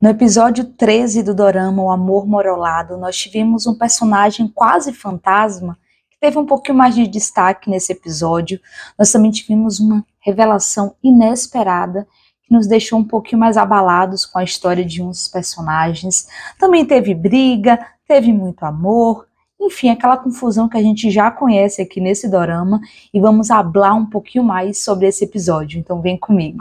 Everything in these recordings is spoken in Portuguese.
No episódio 13 do dorama O Amor Morolado, nós tivemos um personagem quase fantasma que teve um pouquinho mais de destaque nesse episódio. Nós também tivemos uma revelação inesperada que nos deixou um pouquinho mais abalados com a história de uns personagens. Também teve briga, teve muito amor, enfim, aquela confusão que a gente já conhece aqui nesse dorama, e vamos falar um pouquinho mais sobre esse episódio, então vem comigo.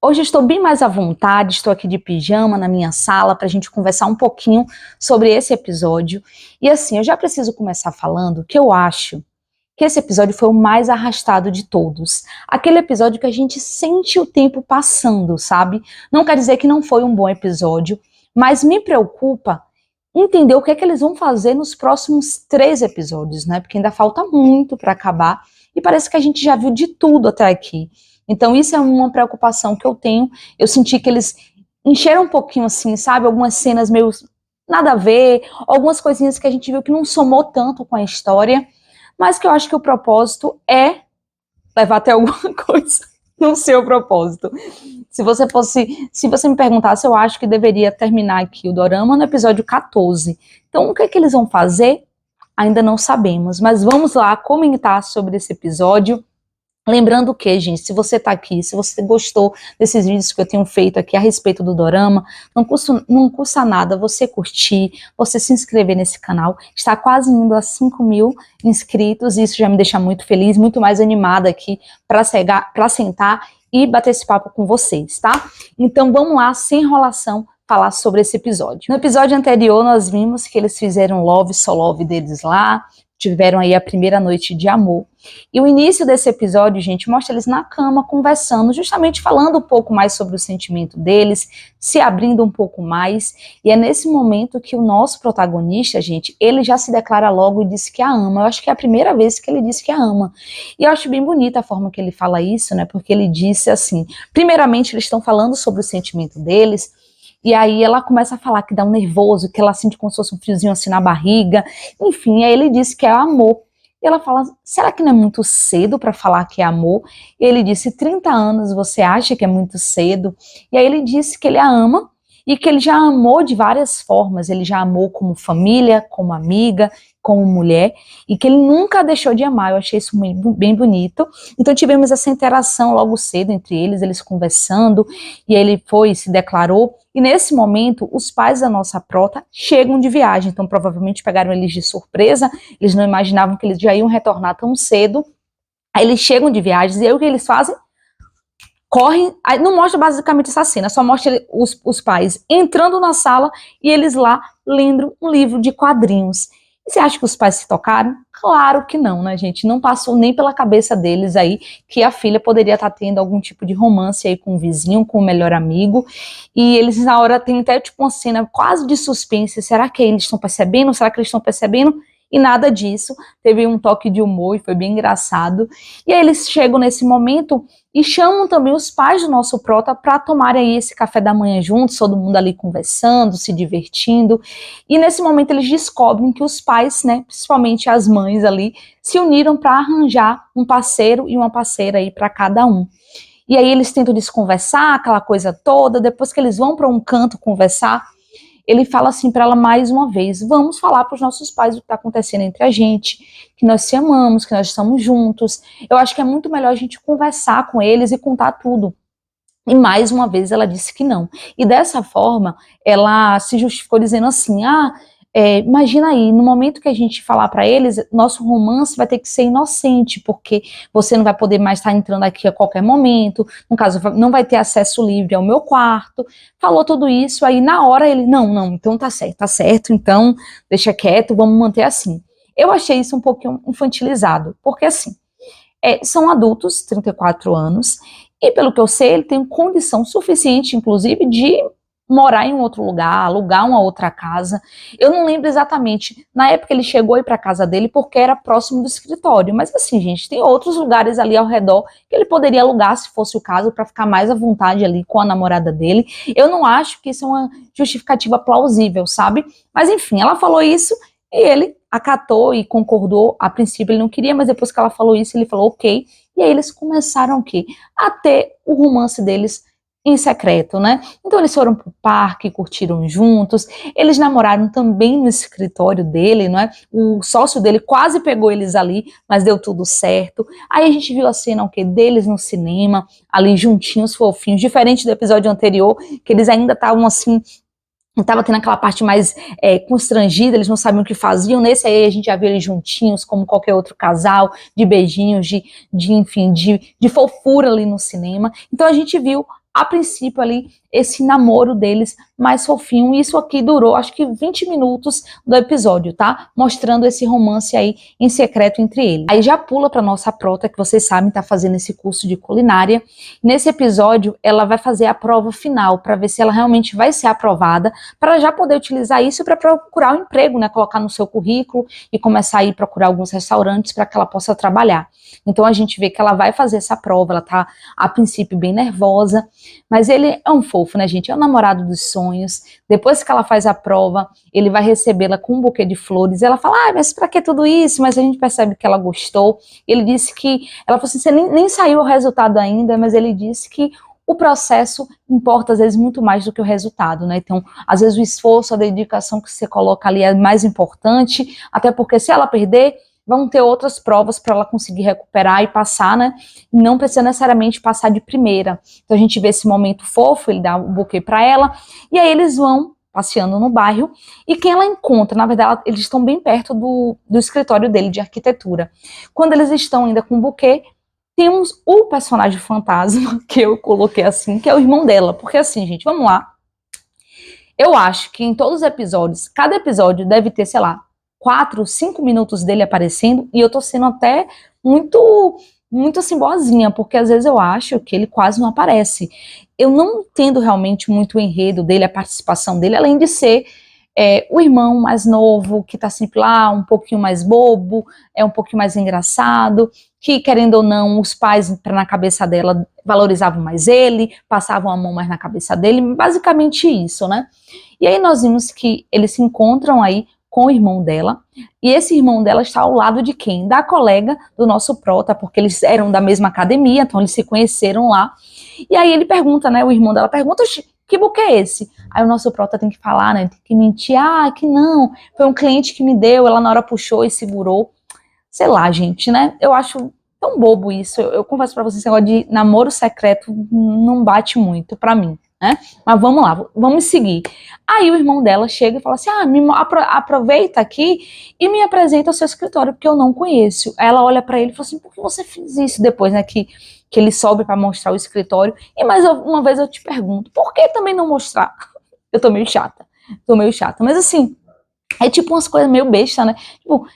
Hoje estou bem mais à vontade, estou aqui de pijama na minha sala para a gente conversar um pouquinho sobre esse episódio. E assim, eu já preciso começar falando que eu acho que esse episódio foi o mais arrastado de todos. Aquele episódio que a gente sente o tempo passando, sabe? Não quer dizer que não foi um bom episódio, mas me preocupa entender o que é que eles vão fazer nos próximos 3 episódios, né? Porque ainda falta muito para acabar e parece que a gente já viu de tudo até aqui. Então isso é uma preocupação que eu tenho. Eu senti que eles encheram um pouquinho assim, sabe? Algumas cenas meio nada a ver, algumas coisinhas que a gente viu que não somou tanto com a história, mas que eu acho que o propósito é levar até alguma coisa no seu propósito. Se você me perguntasse, eu acho que deveria terminar aqui o dorama no episódio 14. Então o que é que eles vão fazer? Ainda não sabemos, mas vamos lá comentar sobre esse episódio. Lembrando que, gente, se você tá aqui, se você gostou desses vídeos que eu tenho feito aqui a respeito do dorama, não custa nada você curtir, você se inscrever nesse canal. Está quase indo a 5.000 inscritos, e isso já me deixa muito feliz, muito mais animada aqui para sentar e bater esse papo com vocês, tá? Então vamos lá, sem enrolação, falar sobre esse episódio. No episódio anterior nós vimos que eles fizeram love só love deles lá, tiveram aí a primeira noite de amor. E o início desse episódio, gente, mostra eles na cama conversando, justamente falando um pouco mais sobre o sentimento deles, se abrindo um pouco mais. E é nesse momento que o nosso protagonista, gente, ele já se declara logo e diz que a ama. Eu acho que é a primeira vez que ele diz que a ama. E eu acho bem bonita a forma que ele fala isso, né? Porque ele disse assim, primeiramente eles estão falando sobre o sentimento deles, e aí ela começa a falar que dá um nervoso, que ela sente como se fosse um friozinho assim na barriga. Enfim, aí ele disse que é amor. E ela fala, será que não é muito cedo para falar que é amor? E ele disse, 30 anos, você acha que é muito cedo? E aí ele disse que ele a ama e que ele já amou de várias formas. Ele já amou como família, como amiga, como mulher, e que ele nunca deixou de amar. Eu achei isso bem bonito. Então tivemos essa interação logo cedo entre eles conversando, e ele foi, se declarou. E nesse momento, os pais da nossa prota chegam de viagem, então provavelmente pegaram eles de surpresa, eles não imaginavam que eles já iam retornar tão cedo. Aí eles chegam de viagem, e aí o que eles fazem? Correm, aí não mostra basicamente essa cena, só mostra os pais entrando na sala e eles lá lendo um livro de quadrinhos. E você acha que os pais se tocaram? Claro que não, né, gente? Não passou nem pela cabeça deles aí que a filha poderia estar tendo algum tipo de romance aí com o vizinho, com o melhor amigo. E eles na hora tem até tipo uma cena quase de suspense. Será que eles estão percebendo? Será que eles estão percebendo? E nada disso. Teve um toque de humor e foi bem engraçado. E aí eles chegam nesse momento e chamam também os pais do nosso prota para tomarem aí esse café da manhã juntos, todo mundo ali conversando, se divertindo. E nesse momento eles descobrem que os pais, né, principalmente as mães ali, se uniram para arranjar um parceiro e uma parceira aí para cada um. E aí eles tentam desconversar, aquela coisa toda. Depois que eles vão para um canto conversar, ele fala assim para ela mais uma vez, vamos falar para os nossos pais o que está acontecendo entre a gente, que nós se amamos, que nós estamos juntos. Eu acho que é muito melhor a gente conversar com eles e contar tudo. E mais uma vez ela disse que não. E dessa forma, ela se justificou dizendo assim, imagina aí, no momento que a gente falar para eles, nosso romance vai ter que ser inocente, porque você não vai poder mais estar entrando aqui a qualquer momento, no caso, não vai ter acesso livre ao meu quarto. Falou tudo isso, aí na hora ele, não, então tá certo, então deixa quieto, vamos manter assim. Eu achei isso um pouquinho infantilizado, porque assim, são adultos, 34 anos, e pelo que eu sei, ele tem condição suficiente, inclusive, de morar em um outro lugar, alugar uma outra casa. Eu não lembro exatamente, na época ele chegou aí para a casa dele porque era próximo do escritório, mas assim, gente, tem outros lugares ali ao redor que ele poderia alugar, se fosse o caso, para ficar mais à vontade ali com a namorada dele. Eu não acho que isso é uma justificativa plausível, sabe? Mas enfim, ela falou isso e ele acatou e concordou. A princípio ele não queria, mas depois que ela falou isso, ele falou ok. E aí eles começaram o quê? A ter o romance deles em secreto, né? Então eles foram pro parque, curtiram juntos, eles namoraram também no escritório dele, não é? O sócio dele quase pegou eles ali, mas deu tudo certo. Aí a gente viu a cena, o quê? Deles no cinema, ali juntinhos, fofinhos, diferente do episódio anterior, que eles ainda estavam assim, estava tendo aquela parte mais constrangida, eles não sabiam o que faziam. Nesse aí a gente já viu eles juntinhos, como qualquer outro casal, de beijinhos, enfim, de fofura ali no cinema. Então a gente viu, a princípio ali, esse namoro deles mais fofinho. E isso aqui durou, acho que 20 minutos do episódio, tá? Mostrando esse romance aí em secreto entre eles. Aí já pula pra nossa prota, que vocês sabem, tá fazendo esse curso de culinária. Nesse episódio, ela vai fazer a prova final, para ver se ela realmente vai ser aprovada, para já poder utilizar isso para procurar um emprego, né? Colocar no seu currículo e começar a ir procurar alguns restaurantes para que ela possa trabalhar. Então a gente vê que ela vai fazer essa prova, ela tá a princípio bem nervosa, mas ele é um fofo, né, gente? É o namorado dos sonhos. Depois que ela faz a prova, ele vai recebê-la com um buquê de flores. Ela fala, mas pra que tudo isso? Mas a gente percebe que ela gostou. Ele disse que, ela falou assim, você nem saiu o resultado ainda, mas ele disse que o processo importa às vezes muito mais do que o resultado, né? Então, às vezes o esforço, a dedicação que você coloca ali é mais importante, até porque se ela perder, vão ter outras provas para ela conseguir recuperar e passar, né? E não precisa necessariamente passar de primeira. Então a gente vê esse momento fofo, ele dá um buquê para ela, e aí eles vão passeando no bairro, e quem ela encontra, na verdade, eles estão bem perto do escritório dele de arquitetura. Quando eles estão ainda com o buquê, temos o personagem fantasma, que eu coloquei assim, que é o irmão dela. Porque assim, gente, vamos lá. Eu acho que em todos os episódios, cada episódio deve ter, sei lá, 4, 5 minutos dele aparecendo, e eu tô sendo até muito assim, boazinha, porque às vezes eu acho que ele quase não aparece. Eu não entendo realmente muito o enredo dele, a participação dele, além de ser o irmão mais novo, que tá sempre lá, um pouquinho mais bobo, um pouquinho mais engraçado, que, querendo ou não, os pais, na cabeça dela, valorizavam mais ele, passavam a mão mais na cabeça dele, basicamente isso, né? E aí nós vimos que eles se encontram aí com o irmão dela, e esse irmão dela está ao lado de quem? Da colega do nosso prota, porque eles eram da mesma academia, então eles se conheceram lá. E aí ele pergunta, né, o irmão dela pergunta, que buquê é esse? Aí o nosso prota tem que falar, né, tem que mentir, que não, foi um cliente que me deu, ela na hora puxou e segurou. Sei lá, gente, né, eu acho tão bobo isso, eu confesso pra vocês, esse negócio de namoro secreto não bate muito pra mim, né, mas vamos lá, vamos seguir. Aí o irmão dela chega e fala assim, aproveita aqui e me apresenta o seu escritório, porque eu não conheço. Aí ela olha pra ele e fala assim, por que você fez isso? Depois, né, que ele sobe pra mostrar o escritório, e mais uma vez eu te pergunto, por que também não mostrar? Eu tô meio chata, mas assim, é tipo umas coisas meio besta, né, tipo,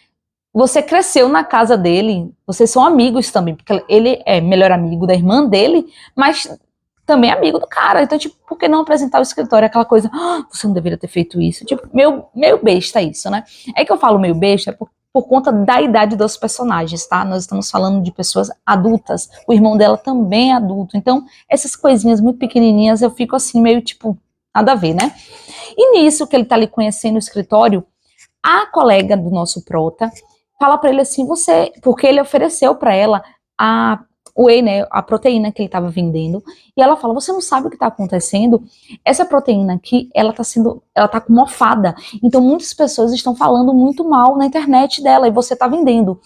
você cresceu na casa dele, vocês são amigos também, porque ele é melhor amigo da irmã dele, mas também amigo do cara, então, tipo, por que não apresentar o escritório? Aquela coisa, você não deveria ter feito isso, tipo, meio besta isso, né? É que eu falo meio besta por conta da idade dos personagens, tá? Nós estamos falando de pessoas adultas, o irmão dela também é adulto, então, essas coisinhas muito pequenininhas, eu fico assim, meio, tipo, nada a ver, né? E nisso que ele tá ali conhecendo o escritório, a colega do nosso prota fala para ele assim, porque ele ofereceu para ela a whey, né, a proteína que ele estava vendendo, e ela fala, você não sabe o que está acontecendo? Essa proteína aqui, ela tá com mofada, então muitas pessoas estão falando muito mal na internet dela, e você tá vendendo.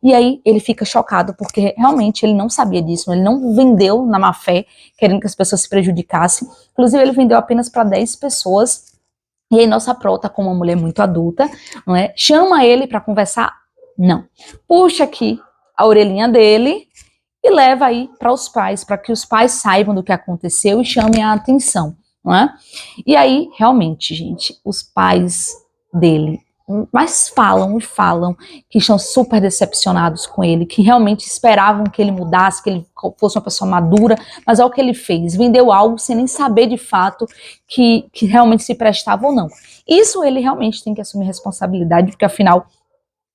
E aí ele fica chocado, porque realmente ele não sabia disso, ele não vendeu na má fé, querendo que as pessoas se prejudicassem, inclusive ele vendeu apenas para 10 pessoas, e aí nossa prota, como uma mulher muito adulta, não é, chama ele para conversar. Não. Puxa aqui a orelhinha dele e leva aí para os pais, para que os pais saibam do que aconteceu e chamem a atenção, não é? E aí, realmente, gente, os pais dele, mas falam e falam que estão super decepcionados com ele, que realmente esperavam que ele mudasse, que ele fosse uma pessoa madura, mas olha o que ele fez, vendeu algo sem nem saber de fato que realmente se prestava ou não. Isso ele realmente tem que assumir responsabilidade, porque afinal,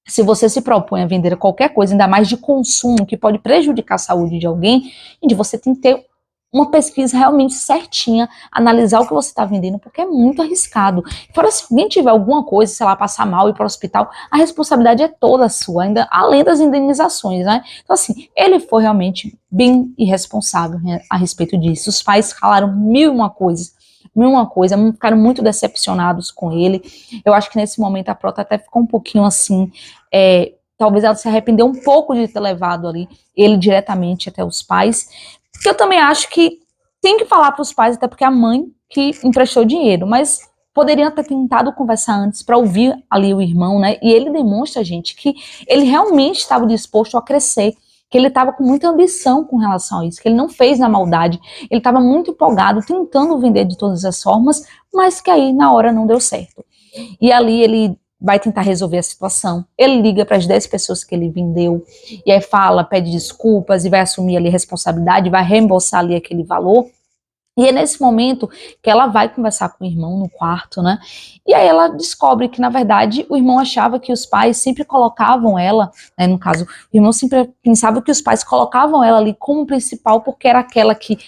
se você se propõe a vender qualquer coisa, ainda mais de consumo, que pode prejudicar a saúde de alguém, você tem que ter uma pesquisa realmente certinha, analisar o que você está vendendo, porque é muito arriscado. Fora se alguém tiver alguma coisa, sei lá, passar mal e ir para o hospital, a responsabilidade é toda sua, ainda além das indenizações, né? Então, assim, ele foi realmente bem irresponsável, né, a respeito disso. Os pais falaram mil e uma coisa, ficaram muito decepcionados com ele. Eu acho que nesse momento a Prota até ficou um pouquinho assim, talvez ela se arrependeu um pouco de ter levado ali ele diretamente até os pais, porque eu também acho que tem que falar para os pais, até porque é a mãe que emprestou dinheiro, mas poderiam ter tentado conversar antes para ouvir ali o irmão, né? E ele demonstra, gente, que ele realmente estava disposto a crescer, que ele estava com muita ambição com relação a isso, que ele não fez na maldade, ele estava muito empolgado, tentando vender de todas as formas, mas que aí na hora não deu certo. E ali ele vai tentar resolver a situação. Ele liga para as 10 pessoas que ele vendeu, e aí fala, pede desculpas, e vai assumir ali a responsabilidade, vai reembolsar ali aquele valor. E é nesse momento que ela vai conversar com o irmão no quarto, né? E aí ela descobre que, na verdade, o irmão achava que os pais sempre colocavam ela, né? No caso, o irmão sempre pensava que os pais colocavam ela ali como principal porque era aquela que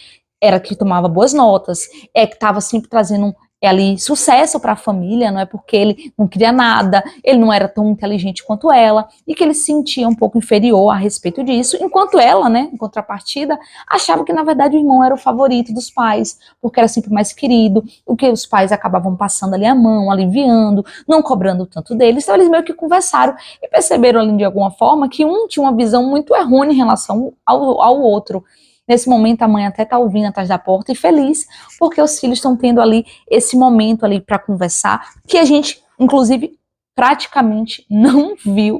tomava boas notas, que estava sempre trazendo ali sucesso para a família, não é porque ele não queria nada, ele não era tão inteligente quanto ela, e que ele se sentia um pouco inferior a respeito disso, enquanto ela, né, em contrapartida, achava que na verdade o irmão era o favorito dos pais, porque era sempre mais querido, o que os pais acabavam passando ali a mão, aliviando, não cobrando tanto deles, então eles meio que conversaram e perceberam ali de alguma forma que um tinha uma visão muito errônea em relação ao outro. Nesse momento, a mãe até tá ouvindo atrás da porta e feliz, porque os filhos estão tendo ali esse momento ali para conversar, que a gente, inclusive, praticamente não viu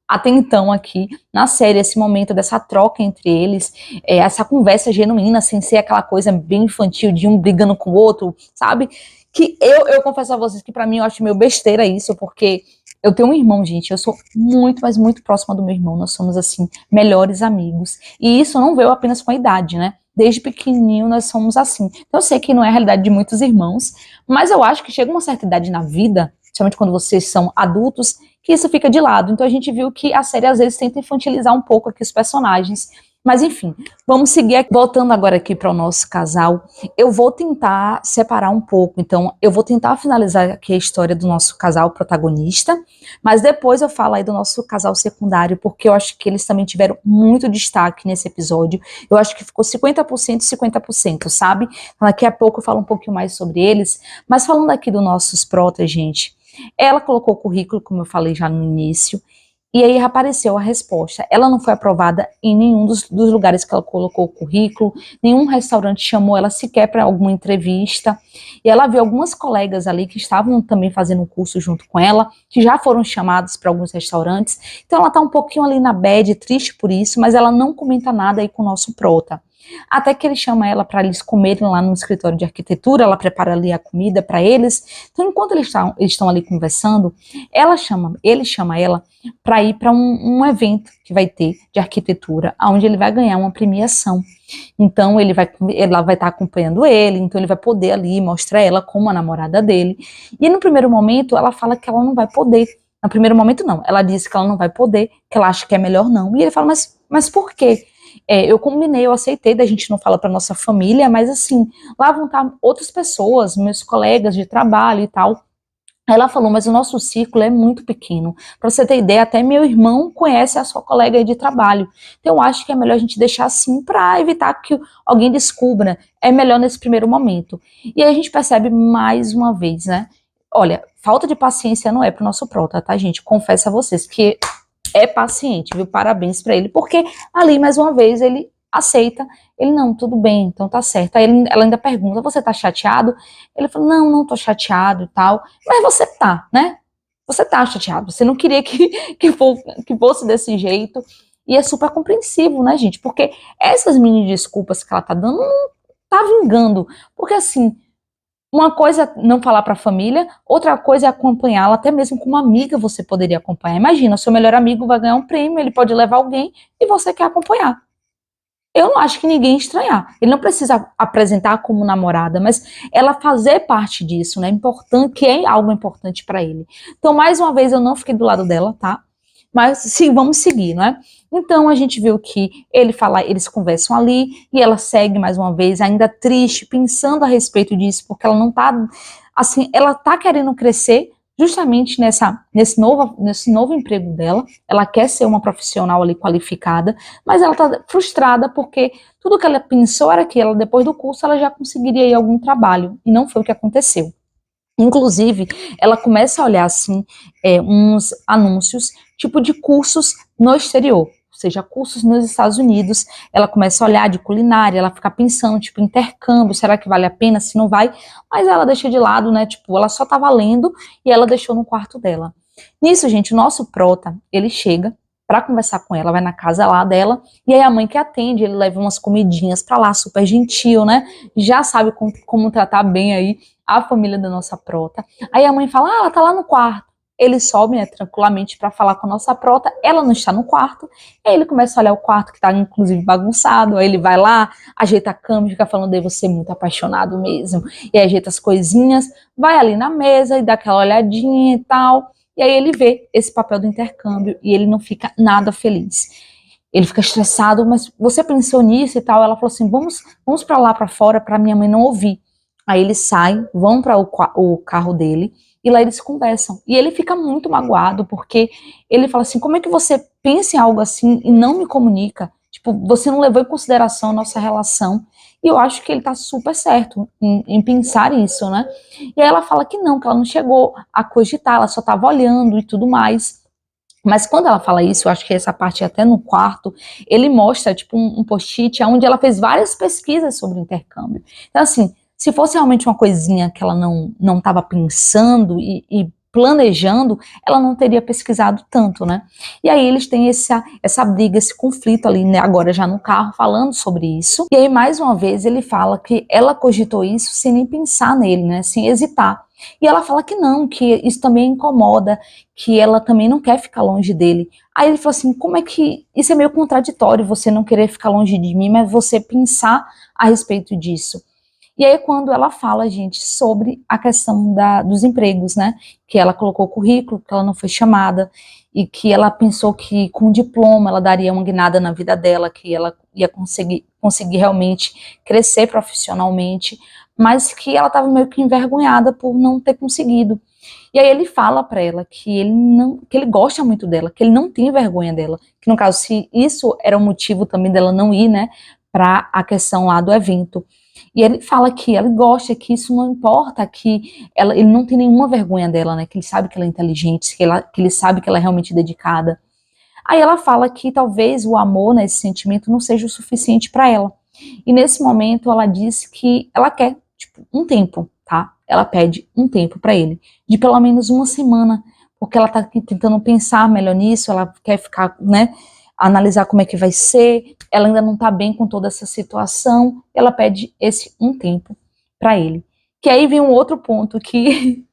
até então aqui na série, esse momento dessa troca entre eles, essa conversa genuína, sem ser aquela coisa bem infantil de um brigando com o outro, sabe? Que eu confesso a vocês que para mim eu acho meio besteira isso, porque eu tenho um irmão, gente, eu sou muito, mas muito próxima do meu irmão, nós somos, assim, melhores amigos. E isso não veio apenas com a idade, né? Desde pequenininho nós somos assim. Então eu sei que não é a realidade de muitos irmãos, mas eu acho que chega uma certa idade na vida, principalmente quando vocês são adultos, que isso fica de lado. Então a gente viu que a série às vezes tenta infantilizar um pouco aqui os personagens. Mas enfim, vamos seguir aqui. Voltando agora aqui para o nosso casal, eu vou tentar separar um pouco. Então eu vou tentar finalizar aqui a história do nosso casal protagonista, mas depois eu falo aí do nosso casal secundário, porque eu acho que eles também tiveram muito destaque nesse episódio. Eu acho que ficou 50% e 50%, sabe? Então, daqui a pouco eu falo um pouquinho mais sobre eles. Mas falando aqui dos nossos protas, gente, ela colocou o currículo, como eu falei já no início, e aí apareceu a resposta. Ela não foi aprovada em nenhum dos lugares que ela colocou o currículo, nenhum restaurante chamou ela sequer para alguma entrevista, e ela viu algumas colegas ali que estavam também fazendo um curso junto com ela, que já foram chamados para alguns restaurantes, então ela está um pouquinho ali na bad, triste por isso, mas ela não comenta nada aí com o nosso prota. Até que ele chama ela para eles comerem lá no escritório de arquitetura, ela prepara ali a comida para eles. Então, enquanto eles estão ali conversando, ele chama ela para ir para um evento que vai ter de arquitetura, onde ele vai ganhar uma premiação. Então, ela vai estar acompanhando ele, então ele vai poder ali mostrar ela como a namorada dele. E no primeiro momento, ela fala que ela não vai poder. No primeiro momento, não. Ela disse que ela não vai poder, que ela acha que é melhor não. E ele fala, mas por quê? Eu combinei, eu aceitei, da gente não fala para nossa família, mas assim, lá vão estar outras pessoas, meus colegas de trabalho e tal. Ela falou, mas o nosso círculo é muito pequeno. Para você ter ideia, até meu irmão conhece a sua colega de trabalho. Então eu acho que é melhor a gente deixar assim para evitar que alguém descubra. É melhor nesse primeiro momento. E aí a gente percebe mais uma vez, né? Olha, falta de paciência não é pro nosso prota, tá, gente? Confesso a vocês que é paciente, viu? Parabéns para ele, porque ali, mais uma vez, ele aceita, ele, não, tudo bem, então tá certo. Aí ela ainda pergunta, você tá chateado? Ele fala, não tô chateado e tal, mas você tá, né? Você tá chateado, você não queria que fosse desse jeito, e é super compreensivo, né, gente? Porque essas mini desculpas que ela tá dando não tá vingando, porque assim, uma coisa é não falar para a família, outra coisa é acompanhá-la, até mesmo com uma amiga você poderia acompanhar. Imagina, seu melhor amigo vai ganhar um prêmio, ele pode levar alguém e você quer acompanhar. Eu não acho que ninguém estranhar. Ele não precisa apresentar como namorada, mas ela fazer parte disso, né? Importante, que é algo importante para ele. Então, mais uma vez, eu não fiquei do lado dela, tá? Mas sim, vamos seguir, não é? Então a gente viu que eles conversam ali e ela segue mais uma vez, ainda triste, pensando a respeito disso, porque ela não tá assim, ela tá querendo crescer justamente nesse novo emprego dela. Ela quer ser uma profissional ali qualificada, mas ela tá frustrada porque tudo que ela pensou era que ela, depois do curso, ela já conseguiria ir a algum trabalho, e não foi o que aconteceu. Inclusive, ela começa a olhar assim uns anúncios, tipo de cursos no exterior, ou seja, cursos nos Estados Unidos. Ela começa a olhar de culinária, ela fica pensando, tipo, intercâmbio, será que vale a pena, se não vai? Mas ela deixa de lado, né? Tipo, ela só tava lendo e ela deixou no quarto dela. Nisso, gente, o nosso prota, ele chega para conversar com ela, vai na casa lá dela, e aí a mãe que atende, ele leva umas comidinhas pra lá, super gentil, né? Já sabe como tratar bem aí a família da nossa prota. Aí a mãe fala, ela tá lá no quarto. Ele sobe, né, tranquilamente para falar com a nossa prota, ela não está no quarto. Aí ele começa a olhar o quarto, que tá inclusive bagunçado. Aí ele vai lá, ajeita a cama, fica falando, devo ser muito apaixonado mesmo. E ajeita as coisinhas, vai ali na mesa e dá aquela olhadinha e tal. E aí ele vê esse papel do intercâmbio e ele não fica nada feliz. Ele fica estressado, mas você pensou nisso e tal? Ela falou assim, vamos para lá para fora para minha mãe não ouvir. Aí eles saem, vão para o carro dele e lá eles conversam. E ele fica muito magoado porque ele fala assim, como é que você pensa em algo assim e não me comunica? Tipo, você não levou em consideração a nossa relação. E eu acho que ele tá super certo em pensar isso, né? E aí ela fala que ela não chegou a cogitar, ela só tava olhando e tudo mais. Mas quando ela fala isso, eu acho que essa parte até no quarto, ele mostra tipo um post-it onde ela fez várias pesquisas sobre intercâmbio. Então, assim, se fosse realmente uma coisinha que ela não estava pensando e planejando, ela não teria pesquisado tanto, né? E aí eles têm essa briga, esse conflito ali, né, agora já no carro, falando sobre isso. E aí, mais uma vez, ele fala que ela cogitou isso sem nem pensar nele, né? Sem hesitar. E ela fala que não, que isso também incomoda, que ela também não quer ficar longe dele. Aí ele falou assim, como é que isso é meio contraditório, você não querer ficar longe de mim, mas você pensar a respeito disso. E aí quando ela fala, gente, sobre a questão dos empregos, né, que ela colocou o currículo, que ela não foi chamada, e que ela pensou que com o diploma ela daria uma guinada na vida dela, que ela ia conseguir realmente crescer profissionalmente, mas que ela estava meio que envergonhada por não ter conseguido. E aí ele fala para ela que ele gosta muito dela, que ele não tem vergonha dela, que no caso se isso era o motivo também dela não ir, né, para a questão lá do evento. E ele fala que ela gosta, que isso não importa, que ele não tem nenhuma vergonha dela, né, que ele sabe que ela é inteligente, que ele sabe que ela é realmente dedicada. Aí ela fala que talvez o amor, né, esse sentimento não seja o suficiente para ela. E nesse momento ela diz que ela quer, tipo, um tempo, tá? Ela pede um tempo para ele, de pelo menos uma semana, porque ela tá tentando pensar melhor nisso, ela quer ficar, né, analisar como é que vai ser, ela ainda não tá bem com toda essa situação, ela pede esse um tempo para ele. Que aí vem um outro ponto que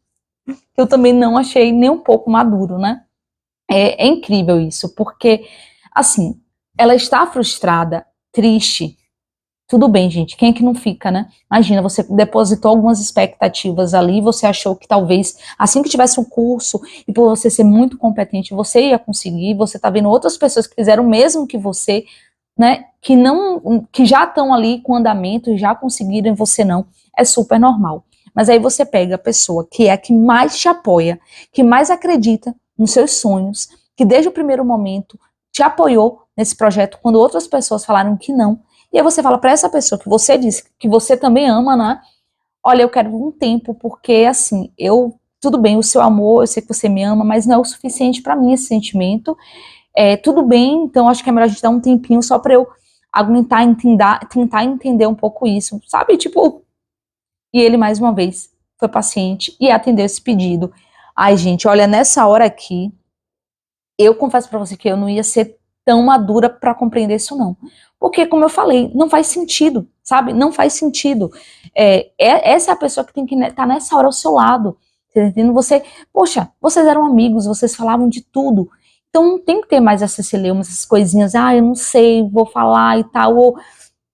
eu também não achei nem um pouco maduro, né? É incrível isso, porque, assim, ela está frustrada, triste. Tudo bem, gente, quem é que não fica, né? Imagina, você depositou algumas expectativas ali, você achou que talvez, assim que tivesse um curso, e por você ser muito competente, você ia conseguir, você tá vendo outras pessoas que fizeram o mesmo que você, né, que já estão ali com andamento, já conseguiram e você não, é super normal. Mas aí você pega a pessoa que é a que mais te apoia, que mais acredita nos seus sonhos, que desde o primeiro momento te apoiou nesse projeto, quando outras pessoas falaram que não, e aí você fala para essa pessoa que você disse que você também ama, né? Olha, eu quero um tempo, porque assim, tudo bem, o seu amor, eu sei que você me ama, mas não é o suficiente para mim esse sentimento, tudo bem, então acho que é melhor a gente dar um tempinho só para eu aguentar, tentar entender um pouco isso, sabe? Tipo, e ele mais uma vez foi paciente e atendeu esse pedido. Ai, gente, olha, nessa hora aqui, eu confesso para você que eu não ia ser tão madura para compreender isso não. Porque, como eu falei, não faz sentido, sabe? Não faz sentido. Essa é a pessoa que tem que estar nessa hora ao seu lado. Você tá entendendo? Poxa, vocês eram amigos, vocês falavam de tudo. Então não tem que ter mais essas celeumas, essas coisinhas, eu não sei, vou falar e tal, ou,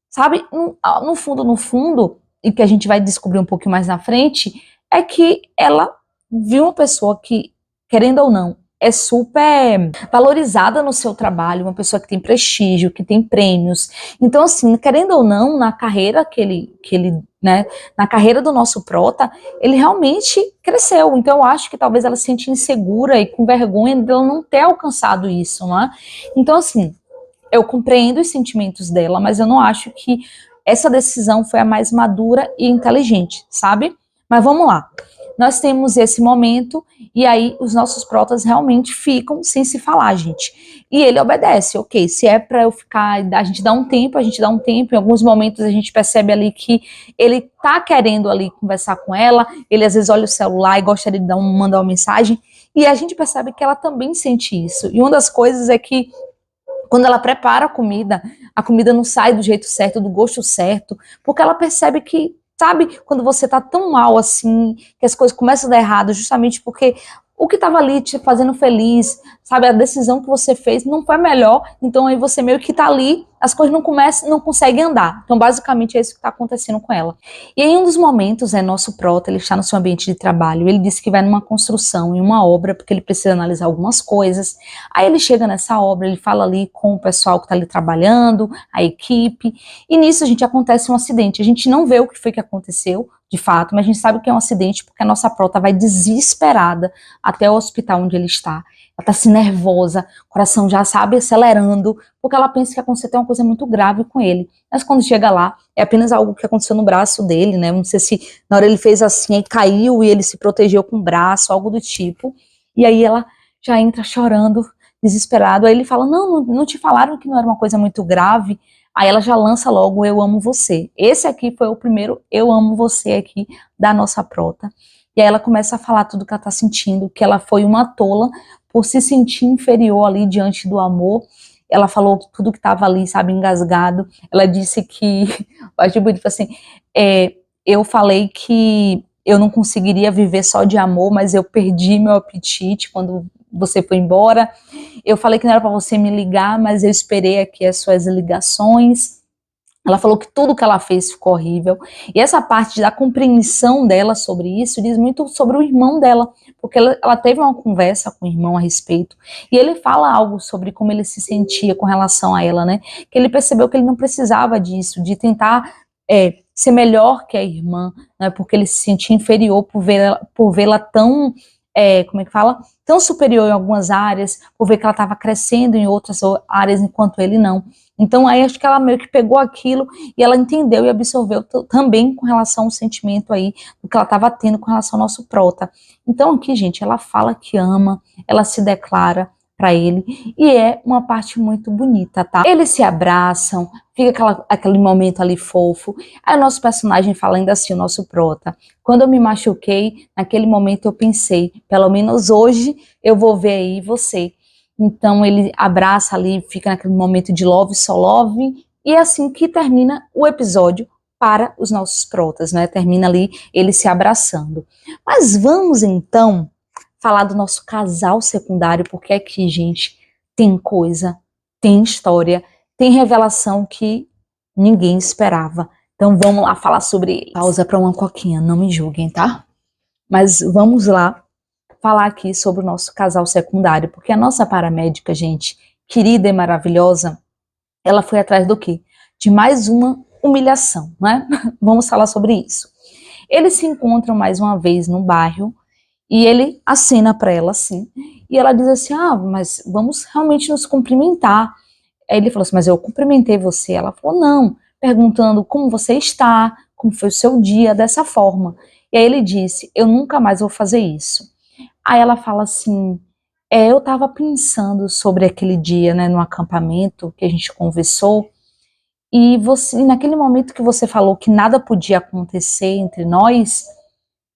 sabe? No fundo, e que a gente vai descobrir um pouquinho mais na frente, é que ela viu uma pessoa que, querendo ou não, é super valorizada no seu trabalho, uma pessoa que tem prestígio, que tem prêmios. Então, assim, querendo ou não, na carreira né, na carreira do nosso prota, ele realmente cresceu. Então, eu acho que talvez ela se sente insegura e com vergonha de ela não ter alcançado isso, não é? Então, assim, eu compreendo os sentimentos dela, mas eu não acho que essa decisão foi a mais madura e inteligente, sabe? Mas vamos lá. Nós temos esse momento e aí os nossos protas realmente ficam sem se falar, gente. E ele obedece, ok, se é pra eu ficar, a gente dá um tempo, em alguns momentos a gente percebe ali que ele tá querendo ali conversar com ela, ele às vezes olha o celular e gostaria de mandar uma mensagem, e a gente percebe que ela também sente isso. E uma das coisas é que quando ela prepara a comida não sai do jeito certo, do gosto certo, porque ela percebe que, sabe, quando você tá tão mal assim, que as coisas começam a dar errado, justamente porque o que estava ali te fazendo feliz, sabe, a decisão que você fez não foi a melhor, então aí você meio que tá ali, as coisas não conseguem andar. Então, basicamente, é isso que está acontecendo com ela. E em um dos momentos, nosso prota, ele está no seu ambiente de trabalho, ele disse que vai numa construção, em uma obra, porque ele precisa analisar algumas coisas. Aí ele chega nessa obra, ele fala ali com o pessoal que está ali trabalhando, a equipe, e nisso, a gente, acontece um acidente. A gente não vê o que foi que aconteceu, de fato, mas a gente sabe que é um acidente porque a nossa prota vai desesperada até o hospital onde ele está. Ela tá assim nervosa, o coração já, sabe, acelerando, porque ela pensa que aconteceu uma coisa muito grave com ele. Mas quando chega lá, é apenas algo que aconteceu no braço dele, né? Não sei se na hora ele fez assim, aí caiu e ele se protegeu com o braço, algo do tipo. E aí ela já entra chorando, desesperado. Aí ele fala: não te falaram que não era uma coisa muito grave? Aí ela já lança logo: eu amo você. Esse aqui foi o primeiro eu amo você aqui da nossa prota. E aí ela começa a falar tudo que ela tá sentindo, que ela foi uma tola por se sentir inferior ali diante do amor. Ela falou tudo que estava ali, sabe, engasgado. Ela disse que, eu acho bonito, assim, eu falei que eu não conseguiria viver só de amor, mas eu perdi meu apetite quando você foi embora. Eu falei que não era para você me ligar, mas eu esperei aqui as suas ligações. Ela falou que tudo que ela fez ficou horrível. E essa parte da compreensão dela sobre isso diz muito sobre o irmão dela, porque ela teve uma conversa com o irmão a respeito, e ele fala algo sobre como ele se sentia com relação a ela, né? Que ele percebeu que ele não precisava disso, de tentar ser melhor que a irmã, né? Porque ele se sentia inferior por vê-la tão, como é que fala? Tão superior em algumas áreas, por ver que ela estava crescendo em outras áreas, enquanto ele não. Então aí acho que ela meio que pegou aquilo e ela entendeu e absorveu também com relação ao sentimento aí do que ela estava tendo com relação ao nosso prota. Então aqui, gente, ela fala que ama, ela se declara para ele e é uma parte muito bonita, tá? Eles se abraçam, fica aquele momento ali fofo. Aí o nosso personagem fala ainda assim, o nosso prota: quando eu me machuquei, naquele momento eu pensei, pelo menos hoje eu vou ver aí você. Então ele abraça ali, fica naquele momento de love, só love, e é assim que termina o episódio para os nossos protas, né? Termina ali eles se abraçando. Mas vamos então falar do nosso casal secundário, porque aqui, gente, tem coisa, tem história, tem revelação que ninguém esperava. Então vamos lá falar sobre ele. Pausa para uma coquinha, não me julguem, tá? Mas vamos lá falar aqui sobre o nosso casal secundário, porque a nossa paramédica, gente, querida e maravilhosa, ela foi atrás do quê? De mais uma humilhação, né? Vamos falar sobre isso. Eles se encontram mais uma vez no bairro e ele acena para ela assim, e ela diz assim: mas vamos realmente nos cumprimentar. Aí ele falou assim: mas eu cumprimentei você. Ela falou: não, perguntando como você está, como foi o seu dia, dessa forma. E aí ele disse: eu nunca mais vou fazer isso. Aí ela fala assim: eu estava pensando sobre aquele dia, né, no acampamento que a gente conversou, e você, naquele momento que você falou que nada podia acontecer entre nós,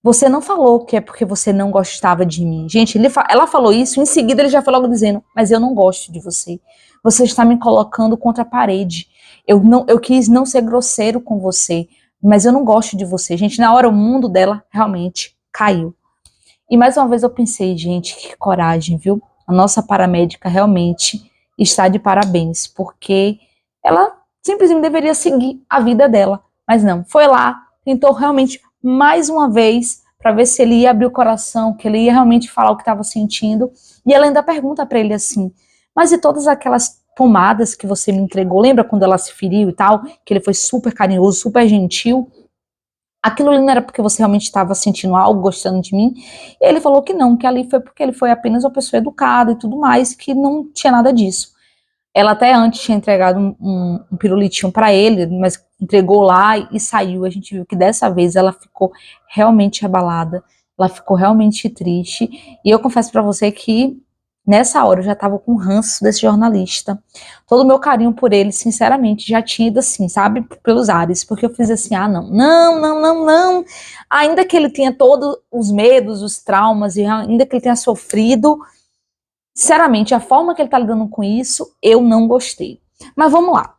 você não falou que é porque você não gostava de mim. Gente, ela falou isso, em seguida ele já foi logo dizendo: mas eu não gosto de você. Você está me colocando contra a parede. Eu quis não ser grosseiro com você, mas eu não gosto de você. Gente, na hora o mundo dela realmente caiu. E mais uma vez eu pensei: gente, que coragem, viu? A nossa paramédica realmente está de parabéns, porque ela simplesmente deveria seguir a vida dela, mas não, foi lá, tentou realmente mais uma vez para ver se ele ia abrir o coração, que ele ia realmente falar o que estava sentindo. E ela ainda pergunta para ele assim: mas e todas aquelas pomadas que você me entregou? Lembra quando ela se feriu e tal? Que ele foi super carinhoso, super gentil. Aquilo ali não era porque você realmente estava sentindo algo, gostando de mim? E ele falou que não, que ali foi porque ele foi apenas uma pessoa educada e tudo mais, que não tinha nada disso. Ela até antes tinha entregado um pirulitinho para ele, mas entregou lá e saiu. A gente viu que dessa vez ela ficou realmente abalada, ela ficou realmente triste. E eu confesso para você que nessa hora eu já estava com ranço desse jornalista. Todo o meu carinho por ele, sinceramente, já tinha ido assim, sabe, pelos ares, porque eu fiz assim: ah, não, não, não, não, não. Ainda que ele tenha todos os medos, os traumas, e ainda que ele tenha sofrido, sinceramente, a forma que ele tá lidando com isso, eu não gostei. Mas vamos lá.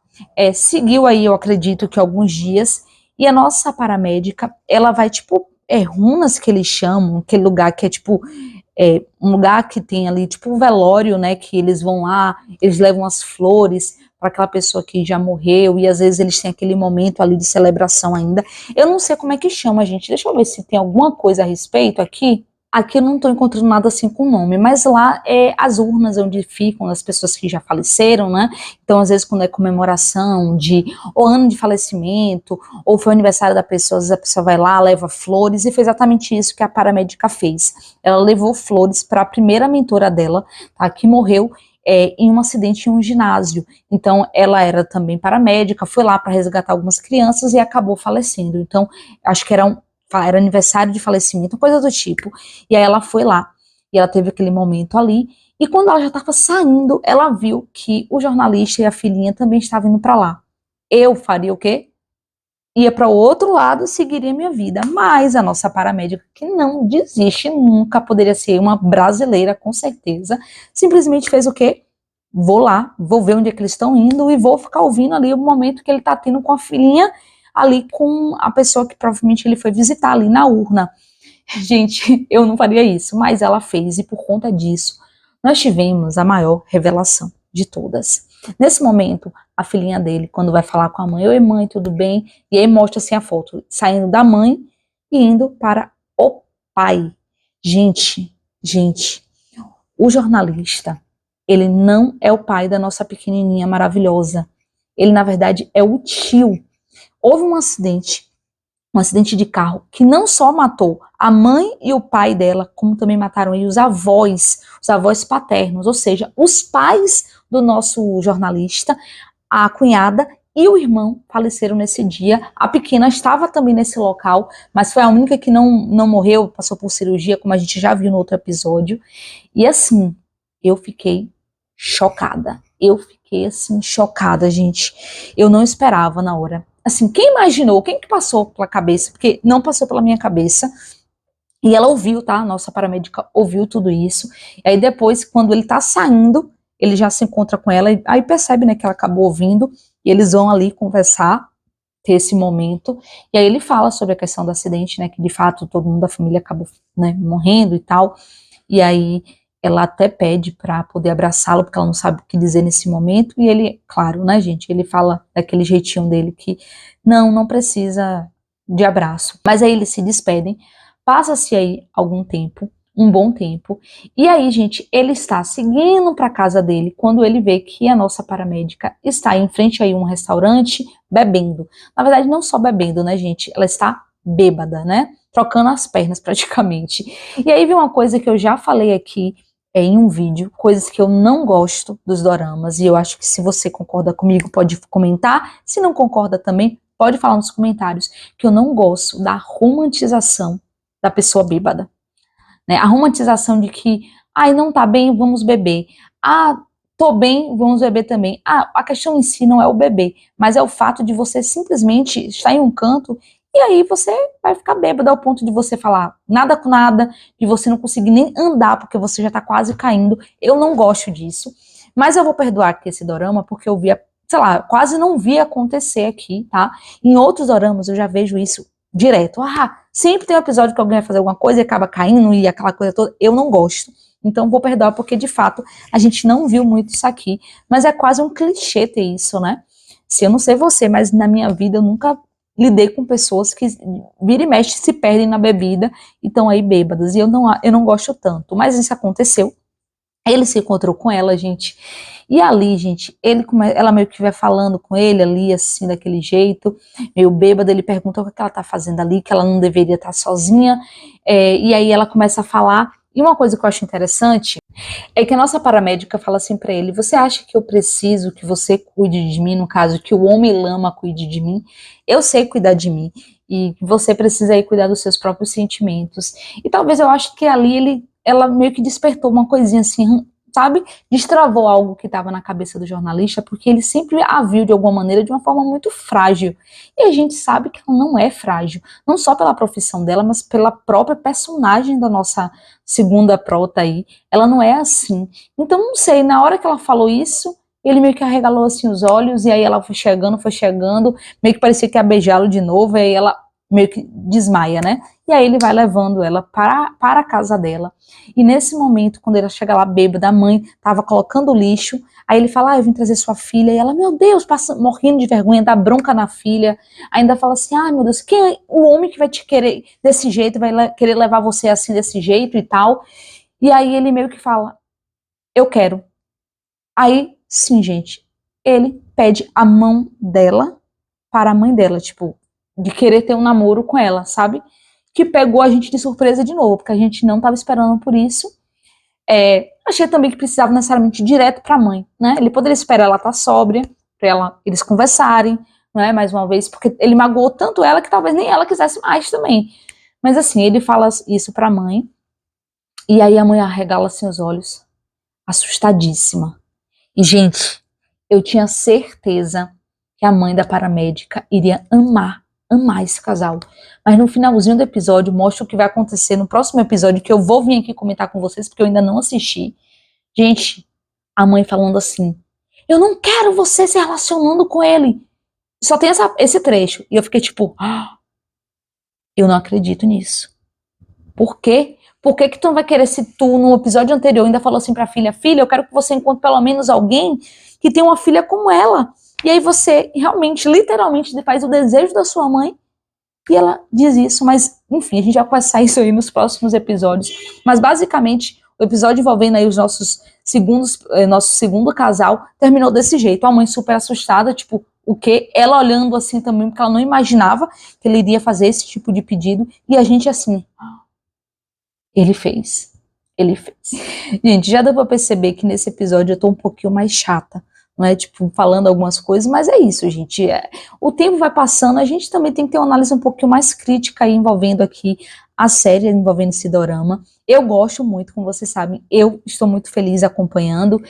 Seguiu aí, eu acredito que alguns dias, e a nossa paramédica, ela vai, tipo, runas que eles chamam, aquele lugar que é, tipo, um lugar que tem ali, tipo, um velório, né, que eles vão lá, eles levam as flores para aquela pessoa que já morreu, e às vezes eles têm aquele momento ali de celebração ainda. Eu não sei como é que chama, gente. Deixa eu ver se tem alguma coisa a respeito aqui. Aqui eu não estou encontrando nada assim com nome, mas lá é as urnas onde ficam as pessoas que já faleceram, né? Então, às vezes, quando é comemoração de ou ano de falecimento, ou foi o aniversário da pessoa, às vezes a pessoa vai lá, leva flores, e foi exatamente isso que a paramédica fez. Ela levou flores para a primeira mentora dela, tá, que morreu em um acidente em um ginásio. Então, ela era também paramédica, foi lá para resgatar algumas crianças e acabou falecendo. Então, acho que era aniversário de falecimento, coisa do tipo. E aí ela foi lá, e ela teve aquele momento ali, e quando ela já estava saindo, ela viu que o jornalista e a filhinha também estavam indo para lá. Eu faria o quê? Ia para o outro lado, seguiria minha vida. Mas a nossa paramédica, que não desiste nunca, poderia ser uma brasileira, com certeza, simplesmente fez o quê? Vou lá, vou ver onde é que eles estão indo e vou ficar ouvindo ali o momento que ele está tendo com a filhinha, ali com a pessoa que provavelmente ele foi visitar ali na urna. Gente, eu não faria isso, mas ela fez, e por conta disso, nós tivemos a maior revelação de todas. Nesse momento, a filhinha dele, quando vai falar com a mãe: oi, mãe, tudo bem? E aí mostra assim a foto, saindo da mãe e indo para o pai. Gente, o jornalista, ele não é o pai da nossa pequenininha maravilhosa. Ele, na verdade, é o tio. Houve um acidente de carro que não só matou a mãe e o pai dela, como também mataram aí os avós paternos, ou seja, os pais do nosso jornalista, a cunhada e o irmão faleceram nesse dia. A pequena estava também nesse local, mas foi a única que não morreu, passou por cirurgia, como a gente já viu no outro episódio. E assim, eu fiquei chocada. Eu fiquei assim, chocada, gente. Eu não esperava na hora. Assim, quem imaginou, quem que passou pela cabeça? Porque não passou pela minha cabeça. E ela ouviu, tá? A nossa paramédica ouviu tudo isso. E aí depois, quando ele tá saindo, ele já se encontra com ela, e aí percebe, né, que ela acabou ouvindo, e eles vão ali conversar, ter esse momento, e aí ele fala sobre a questão do acidente, né, que de fato todo mundo da família acabou, né, morrendo e tal, e aí ela até pede para poder abraçá-lo, porque ela não sabe o que dizer nesse momento, e ele, claro, né, gente, ele fala daquele jeitinho dele que não precisa de abraço. Mas aí eles se despedem, passa-se aí algum tempo, um bom tempo, e aí, gente, ele está seguindo para casa dele quando ele vê que a nossa paramédica está em frente a um restaurante bebendo. Na verdade, não só bebendo, né, gente? Ela está bêbada, né? Trocando as pernas praticamente. E aí vem uma coisa que eu já falei aqui em um vídeo, coisas que eu não gosto dos doramas, e eu acho que se você concorda comigo, pode comentar. Se não concorda também, pode falar nos comentários, que eu não gosto da romantização da pessoa bêbada, né? A romantização de que, ai, não tá bem, vamos beber. Ah, tô bem, vamos beber também. Ah, a questão em si não é o beber, mas é o fato de você simplesmente estar em um canto e aí você vai ficar bêbado ao ponto de você falar nada com nada, de você não conseguir nem andar porque você já tá quase caindo. Eu não gosto disso, mas eu vou perdoar aqui esse dorama porque eu via, sei lá, quase não vi acontecer aqui, tá? Em outros doramas eu já vejo isso direto. Ah, sempre tem um episódio que alguém vai fazer alguma coisa e acaba caindo e aquela coisa toda. Eu não gosto. Então vou perdoar porque de fato a gente não viu muito isso aqui, mas é quase um clichê ter isso, né? Se eu não sei você, mas na minha vida eu nunca lidei com pessoas que vira e mexe se perdem na bebida e estão aí bêbadas, e eu não gosto tanto, mas isso aconteceu. Ele se encontrou com ela, gente, e ali, gente, ela meio que vai falando com ele ali, assim, daquele jeito, meio bêbada, ele pergunta o que ela tá fazendo ali, que ela não deveria estar sozinha, e aí ela começa a falar, e uma coisa que eu acho interessante é que a nossa paramédica fala assim pra ele: você acha que eu preciso que você cuide de mim, no caso, que o homem lama cuide de mim? Eu sei cuidar de mim, e você precisa aí cuidar dos seus próprios sentimentos. E talvez eu acho que ali ela meio que despertou uma coisinha assim, sabe? Destravou algo que estava na cabeça do jornalista, porque ele sempre a viu de alguma maneira de uma forma muito frágil. E a gente sabe que ela não é frágil, não só pela profissão dela, mas pela própria personagem da nossa segunda prota aí. Ela não é assim. Então, não sei, na hora que ela falou isso, ele meio que arregalou assim os olhos, e aí ela foi chegando, meio que parecia que ia beijá-lo de novo, e aí ela meio que desmaia, né? E aí ele vai levando ela para a casa dela. E nesse momento, quando ela chega lá bêbada, a mãe tava colocando lixo, aí ele fala: eu vim trazer sua filha, e ela, meu Deus, passa, morrendo de vergonha, dá bronca na filha, ainda fala assim: ai meu Deus, quem é o homem que vai te querer desse jeito, vai querer levar você assim desse jeito e tal? E aí ele meio que fala: eu quero. Aí, sim, gente, ele pede a mão dela para a mãe dela, tipo, de querer ter um namoro com ela, sabe? Que pegou a gente de surpresa de novo, porque a gente não estava esperando por isso. Achei também que precisava necessariamente ir direto para a mãe, né? Ele poderia esperar ela estar sóbria, para eles conversarem, né? Mais uma vez, porque ele magoou tanto ela que talvez nem ela quisesse mais também. Mas assim, ele fala isso para a mãe, e aí a mãe arregala assim os olhos, assustadíssima. E, gente, eu tinha certeza que a mãe da paramédica iria amar esse casal. Mas no finalzinho do episódio, mostra o que vai acontecer no próximo episódio, que eu vou vir aqui comentar com vocês, porque eu ainda não assisti. Gente, a mãe falando assim: eu não quero você se relacionando com ele. Só tem esse trecho. E eu fiquei tipo: eu não acredito nisso. Por quê? Por que tu não vai querer, se tu no episódio anterior ainda falou assim pra filha: filha, eu quero que você encontre pelo menos alguém que tem uma filha como ela. E aí você realmente, literalmente, faz o desejo da sua mãe, e ela diz isso. Mas, enfim, a gente vai passar isso aí nos próximos episódios. Mas, basicamente, o episódio envolvendo aí os nosso segundo casal terminou desse jeito. A mãe super assustada, tipo, o quê? Ela olhando assim também, porque ela não imaginava que ele iria fazer esse tipo de pedido. E a gente assim: ele fez. Ele fez. Gente, já deu pra perceber que nesse episódio eu tô um pouquinho mais chata, não é? Tipo, falando algumas coisas, mas é isso, gente. O tempo vai passando, a gente também tem que ter uma análise um pouquinho mais crítica aí, envolvendo aqui a série, envolvendo esse dorama. Eu gosto muito, como vocês sabem, eu estou muito feliz acompanhando,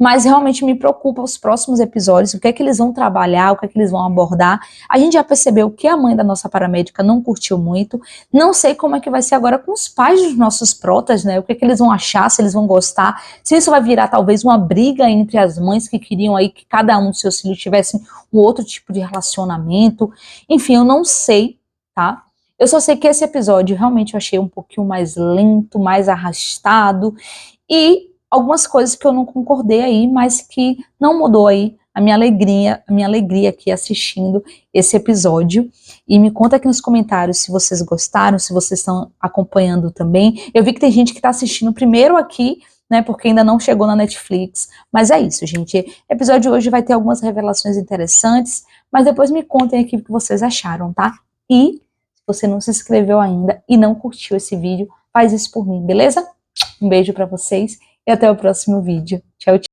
mas realmente me preocupa os próximos episódios, o que é que eles vão trabalhar, o que é que eles vão abordar. A gente já percebeu que a mãe da nossa paramédica não curtiu muito, não sei como é que vai ser agora com os pais dos nossos protas, né? O que é que eles vão achar, se eles vão gostar, se isso vai virar talvez uma briga entre as mães que queriam aí que cada um dos seus filhos tivesse um outro tipo de relacionamento. Enfim, eu não sei, tá? Eu só sei que esse episódio realmente eu achei um pouquinho mais lento, mais arrastado, e algumas coisas que eu não concordei aí, mas que não mudou aí a minha alegria aqui assistindo esse episódio. E me conta aqui nos comentários se vocês gostaram, se vocês estão acompanhando também. Eu vi que tem gente que está assistindo primeiro aqui, né, porque ainda não chegou na Netflix. Mas é isso, gente. O episódio de hoje vai ter algumas revelações interessantes, mas depois me contem aqui o que vocês acharam, tá? E se você não se inscreveu ainda e não curtiu esse vídeo, faz isso por mim, beleza? Um beijo pra vocês e até o próximo vídeo. Tchau, tchau.